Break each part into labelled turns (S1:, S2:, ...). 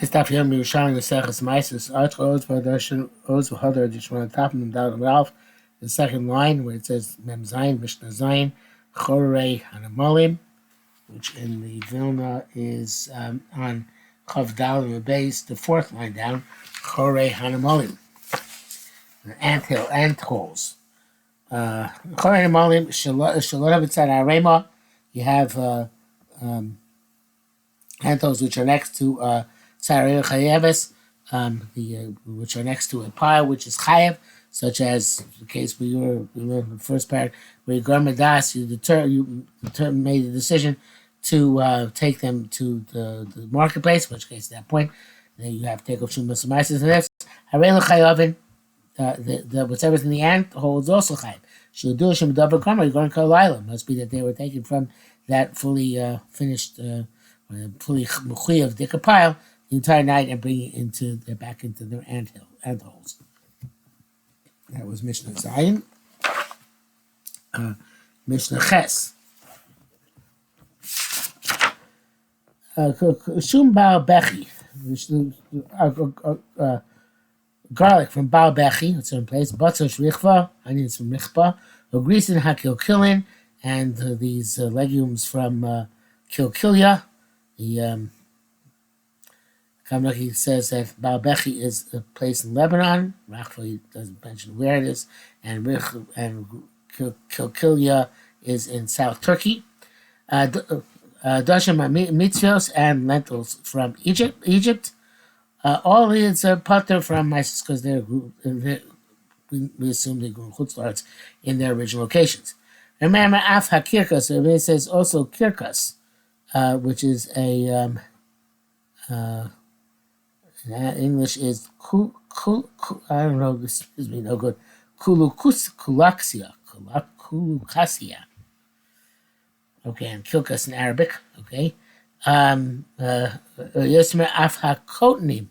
S1: Stop Yom Yerushalmi Ma'asros article Oz V'Hadar Dishman top and down Ralph. The second line where it says Mem Zayin Mishnah Zayin Chorei Hanamalim, which in the Vilna is on Chav Dal and the base. The fourth line down Chorei Hanamalim, the ant holes. Chorei Hanamalim Shalot Havitzad Arema. You have ant holes which are next to which are next to a pile, which is chayev, such as the case where we learned in the first part, where you garmadas, you made the decision to take them to the marketplace, in which case at that point, then you have to take off shumas and ma'ases and this. Harei l'chayavin, whatever's in the ant hole is also chayev. She'll do shem davar karma. You're going to kalayla. Must be that they were taken from that fully finished, fully mechuyev dika pile the entire night and bring it back into their ant holes. That was Mishnah Zayin. Mishnah Ches. Shum Baal Bechi. Garlic from Baal Bechi, it's in place. Batzah Shrichva, onions from Richpa. Ogrisin HaKilkilin, and these legumes from Kilkilia. The Kamnaki says that Baal Bechi is a place in Lebanon. Rachel doesn't mention where it is, and Kilkilia is in South Turkey. Dashim mitzvos and lentils from Egypt. All these are pater from mice because we assume they grew chutzlarts in their original locations. Remember, af hakirkas. It says also kirkas, which is a in English is I don't know. This is me no good. Kulukasia. Okay, and kilkas in Arabic. Okay. Yosmer afha kotnim.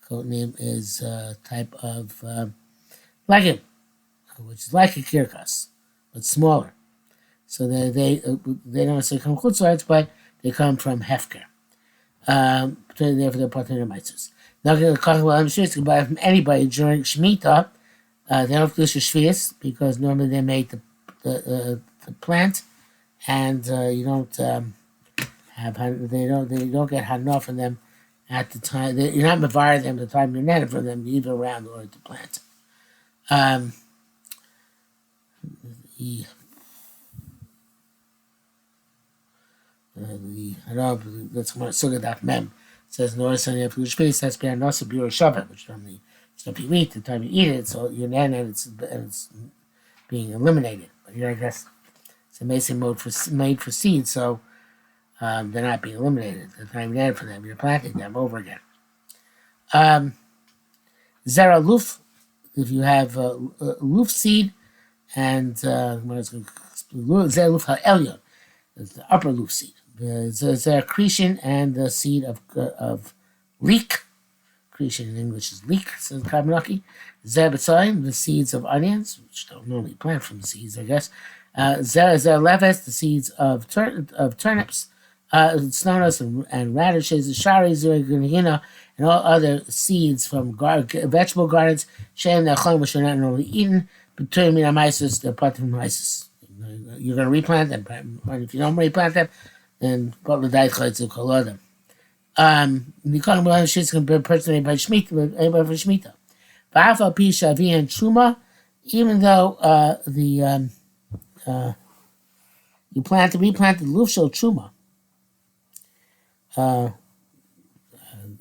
S1: Kotnim is a type of legume, which is like a kirkas, but smaller. So they don't necessarily come chutzlarts, but they come from hefker. There for the partner mitzvahs. Not going to talk about shvius. You can buy from anybody during Shemitah. They don't do shvius because normally they make the plant, and you don't they don't get hana from them at the time. You're not mavir them at the time you're netted from them. You leave it around in order to plant. I know that's more sugadat mem. It says no son of space has been also bure shabbos, which normally so if you eat the time you eat it, so you're and it's being eliminated. But here I guess it's a mason mode made for seeds, so they're not being eliminated. The time you're for them, you're planting them over again. Zera luf, if you have luf seed and zera luf ha'elyon, it's the upper luf seed. There's accretion and the seed of leek. Accretion in English is leek, says Kabnaki. Zebetzaim, the seeds of onions, which don't normally plant from the seeds, I guess. Leves, the seeds of turnips, snanas and radishes, shari, zurigunina, and all other seeds from vegetable gardens, shem nachon, which are not normally eaten, between minamisis, the part of misis. You're going to replant them, and if you don't replant them, then what would I call to call them? The calling of shit can be impersonated by Shemitah. Ba'afal pi shavi and truma, even though you replanted lufshel truma.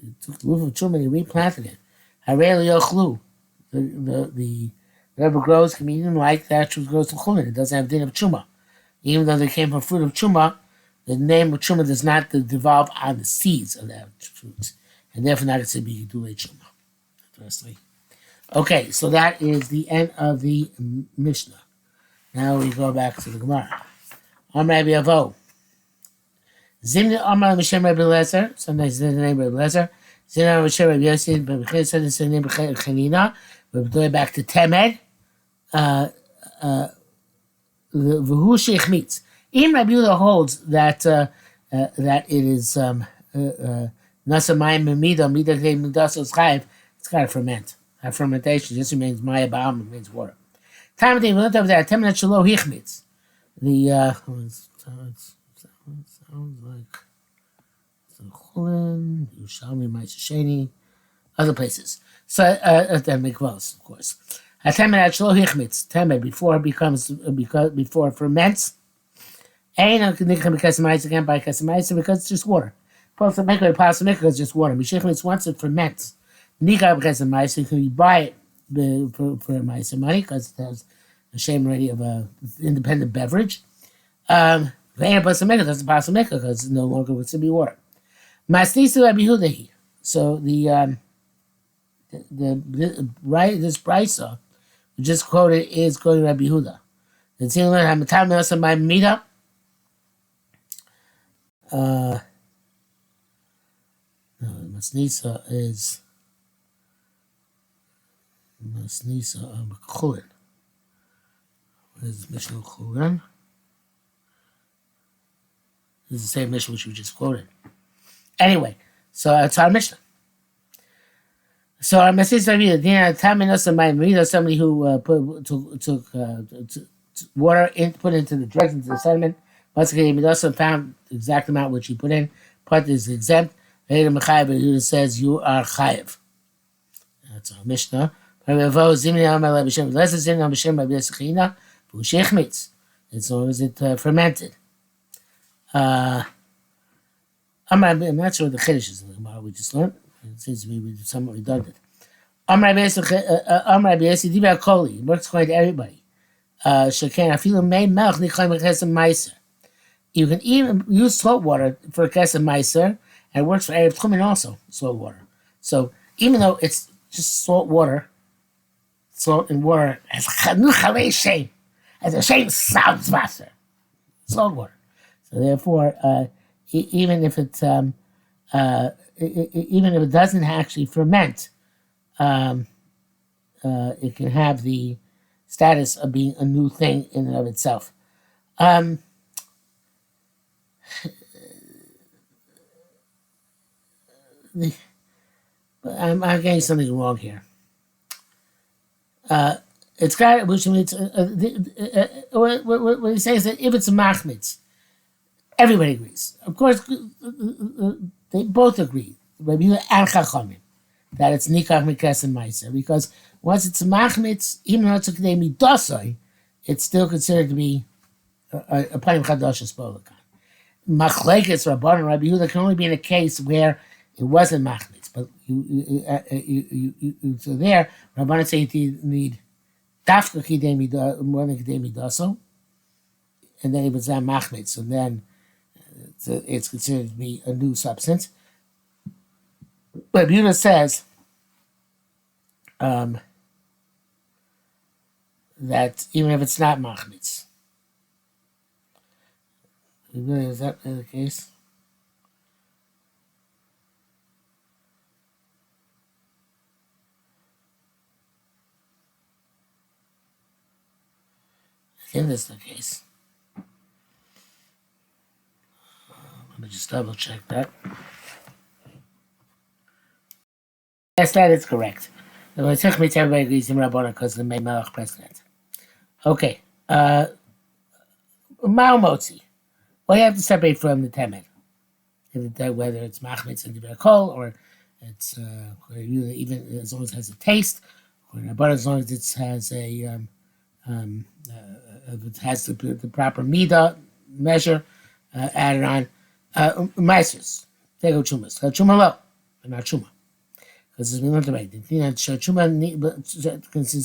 S1: You took the luf of truma and you replanted it. Harei yochlu, the whatever grows can be eaten like that which grows in chulin. It doesn't have din of truma, even though they came from fruit of truma. The name of truma does not devolve on the seeds of that fruits, and therefore not to be dulei truma. Firstly, okay, so that is the end of the Mishnah. Now we go back to the Gemara. Amar Rabbi Avo. Zimni Amar Mishem Rabbi Lezer. Sometimes the name Rabbi Lezer. Zimni Amar Mishem Rabbi Yossi. But Bechir said the name Chanina. We're going back to Temed. V'hu sheichmitz. Even Rabbi Yehuda holds that it is nasa mayim mida midas chayiv. It's got to ferment. Have fermentation just remains maya ba'am, means water. Time of day, we looked over there. 10 minutes shelo hichmitz. The sounds like Chulin, Yerushalmi Ma'asros, other places. So then mikvahs, of course. At 10 minutes shelo hichmitz. 10 minutes before it before it ferments. Ain't because again by because it's just water. Plus the mikvah mikvah is just water. Mishichmitz once it ferments. Nikar because you can buy it for money because it has a shame already of a independent beverage. Ain't plus the mikvah doesn't pass the mikvah because it's no longer wants to be water. Masnisu Rabbi Yehuda. So the right this brisa we just quoted is going to Rabbi Yehuda. It's in Hamatam Nelson by Mida. No, Masnisa is Masnisa Chulin. What is Mishnah Chulin? This is the same Mishnah which we just quoted. Anyway, so it's our Mishnah. So our Masnisa Rabbi Yehuda, somebody who took water put into the drugs into the sediment. He also found the exact amount which he put in. Part is exempt. It says you are chayiv. That's our Mishnah. As long as it fermented. I'm not sure what the chiddush is in the Gemara we just learned. It seems to be somewhat redundant. It works quite to everybody. You can even use salt water for kesem meiser, and it works for Erev Tchumen also, salt water. So even though it's just salt water, salt and water has a shame. As a shame sounds faster. Salt water. So therefore, even if it doesn't actually ferment, it can have the status of being a new thing in and of itself. I'm getting something wrong here. It's got, which means, what he says is that if it's a machmitz, everybody agrees. Of course, they both agree, Rabbi Yehuda and Chachamim, that it's nikach mikes and meiser, because once it's a machmitz, even though it's a kedei midasai, it's still considered to be a panim chadashas bolakan. Machlekes Rabban and Rabbi Yehuda can only be in a case where it wasn't machmitz, but so there Rabban say you need dafka kedei midah more than kedei midaso, and then it was not machmitz, so then it's considered to be a new substance. But Yehuda says that even if it's not machmitz, is that the case? I think that's the case. Let me just double check that. Yes, that is correct. Everybody agrees in Rabbana because of the Mei Melech precedent. Okay. Mao Motzi. What do you have to separate from the Temed? Whether it's Machmitz and Divrei Kol, or it's even as long as it has a taste, or Rabbana as long as it has a if it has the proper midah measure added on. Meisers. They go chumas. Chuma lo, but not chuma. Because as we learned already, since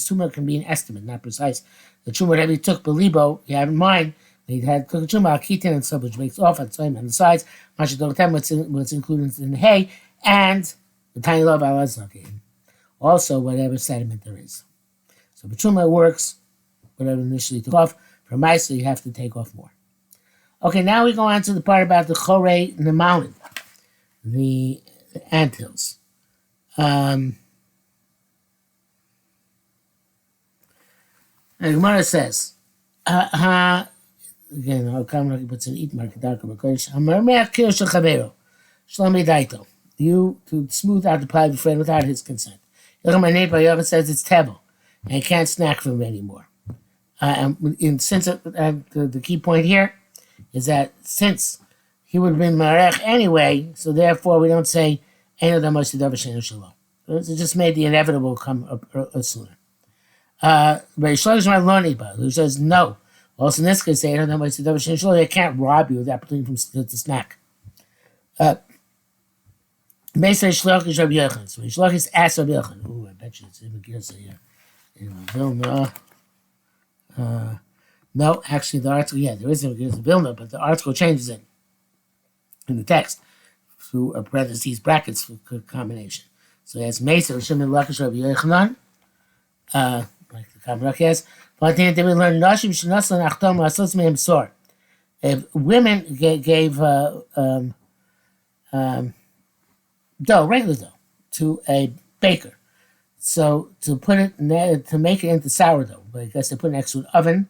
S1: chuma can be an estimate, not precise. The chuma whatever he took belibo, you have in mind, he had cooked chuma, akitin and sub, which makes off at the same on the sides, what's included in the hay, and the tiny love alazakin. Also, whatever sediment there is. So b'chuma works, whatever initially took off. For mice, you have to take off more. Okay, now we go on to the part about the chorei in the mountain, the anthills. And Gemara says, again, I'll come and puts an eat mark darker because Shlomi Daito. You to smooth out the pie of your friend without his consent. My neighbor Yovan says it's tevel, and you can't snack from it anymore. Since the key point here is that since he would have been marech anyway, so therefore we don't say Eino Damos Yadav Shalom. It just made the inevitable come up sooner. But who says no. Also in this case, they can't rob you of the opportunity to snack. Basically, Shloch is Rabbi Yochanan. So Shloch is asked Rabbi Yochanan. Ooh, I bet you it's in Vilna. No, actually, the article, there is a Vilna, but the article changes it in the text through a parentheses brackets for combination. So it's Mesa, Shimon Lakish Rabbi Yochanan, like the Kabbalah has. But then we learn Nashim Shnaslan Achtom Asos Mehem Sor. If women gave dough, regular dough, to a baker, so to put it to make it into sourdough, but I guess they put it next to an oven,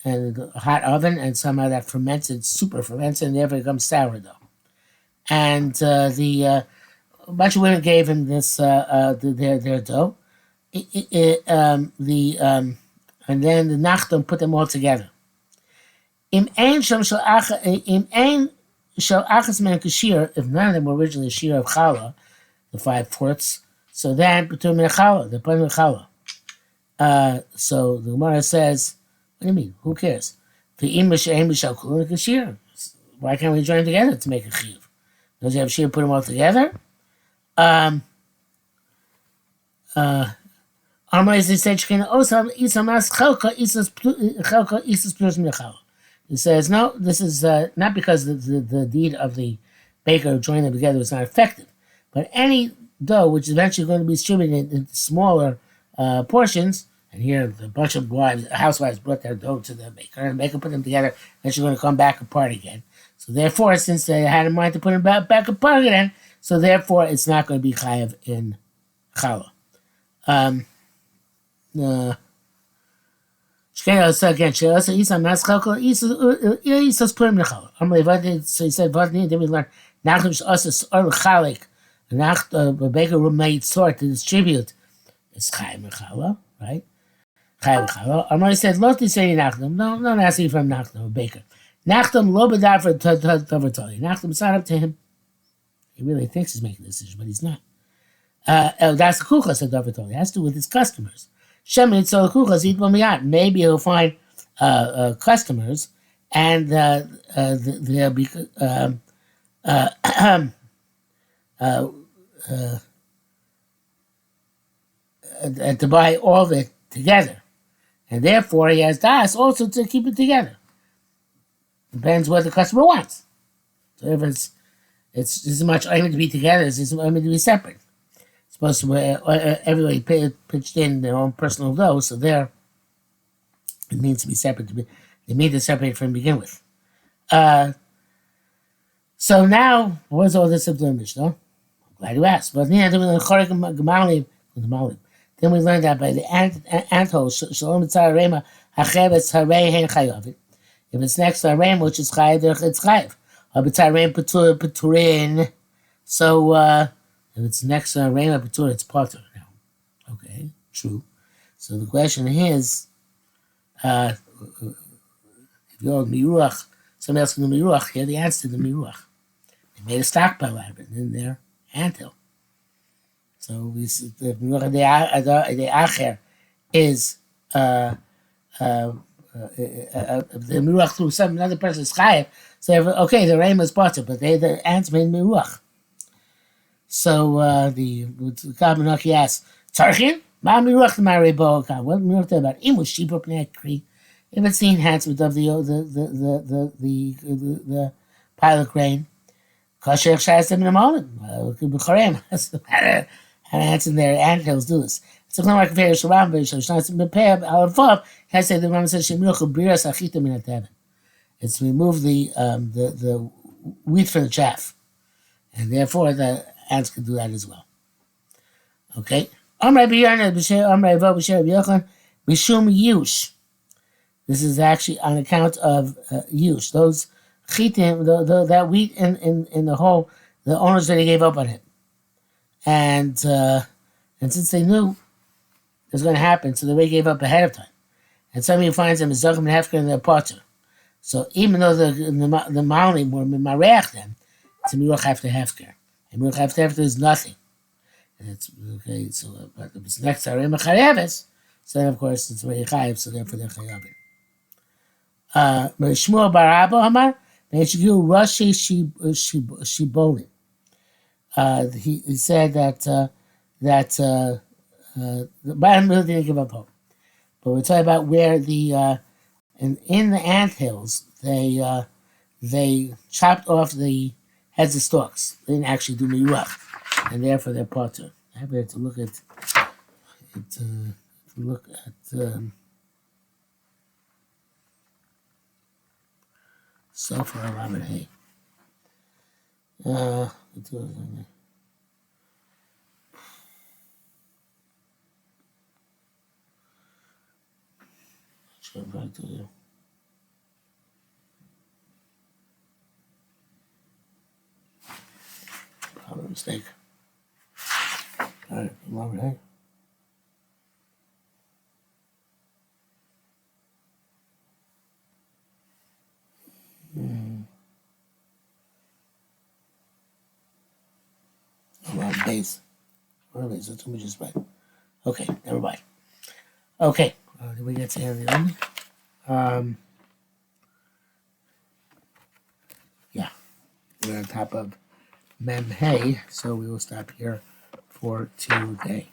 S1: and a hot oven, and somehow that ferments it, super ferments, and therefore it becomes sourdough. And a bunch of women gave him this their dough. And then the Nachtom put them all together. Im ein shel achas men kashir, if none of them were originally shir of challah, the 5/4, so then between min challah, they're putting challah. So the Gemara says, what do you mean? Who cares? Why can't we join together to make a chiyuv? Does you have shir put them all together? He says, no, this is not because the deed of the baker joining them together was not effective, but any dough which is eventually going to be distributed into smaller portions, and here a bunch of housewives brought their dough to the baker, and the baker put them together, and she's going to come back apart again. So therefore, since they had in mind to put them back apart again, so therefore it's not going to be chayav in challah. So he said, then we learn a baker who made sort to distribute. It's chayim challah, right? Chayim challah. Amar said, "Lo tisei nachdom." No, not asking from nachdom, a baker. Nachdom lo b'dar for tavatoli. Nachdom, it's not up to him. He really thinks he's making a decision, but he's not. That's the kuchas of tavatoli. It has to do with his customers. Maybe he'll find customers, and they'll be to buy all of it together, and therefore he has das also to keep it together. Depends what the customer wants. So if it's as much aiming to be together as it's aiming to be separate. Supposed to everybody pitched in their own personal dough, so there it means to be separate. They mean to separate from begin with. So now, what is all this of the Mishnah? I'm glad you asked. But then we learned that by the antho shalom tzarema hachevetz harei hen chayavit. If it's next to harem, which is chayav, it's chayav. Habetzarem peturin. So. If it's next to Reina Patur, it's Potter now. Okay, true. So the question is, if you're Miruach, somebody else can do Miruach, here the answer to the Miruach. They made a stockpile out of it in their anthill. So the Miruach the Acher is the Miruach through another person's Chayev. So okay, the Reina is Potter, but the ants made Miruach. So the Kabbalah asks, Tzarchin? Ma miruach marei bo. What miruach about? Imush shibur pnei kri. If it's the enhancement of the pilot grain, kasher shas them in a moment. B'charem. And ants in their anthills do this. So not like very sharam, very sharam. Prepare al-fav. Has said the Rambam says shemiruach biras achita min hateven. It's to remove the wheat from the chaff, and therefore the ants can do that as well. Okay. This is actually on account of yush. Those chitim, that wheat in the hole, the owners that he gave up on him, and since they knew it was going to happen, so they gave up ahead of time. And somebody finds them is Zogim and Hefker in their potter. So even though the Malim were Mareach them, it's a Miruch after Hefker. And Miruch after Hefker is nothing. And it's okay, so but if it's next to Arim Chayeves, so then of course it's very Chayev, so therefore they're Chayavim. Shmuel Barabo Amar, Meishigu Rashi Shibolim. He said that the bottom really didn't give up hope. But we're talking about where the in the anthills they chopped off the heads of stalks. They didn't actually do miruach, and therefore they're potter. I have to look at Sofer Alamed Hay. Back to you. Probably a mistake. All right, Robert Hay. Robert Base. Robert Base, that's what we just read. Okay, never mind. Okay, did we get to the end of the army? Yeah, we're on top of Mem Hay, so we will stop here for today.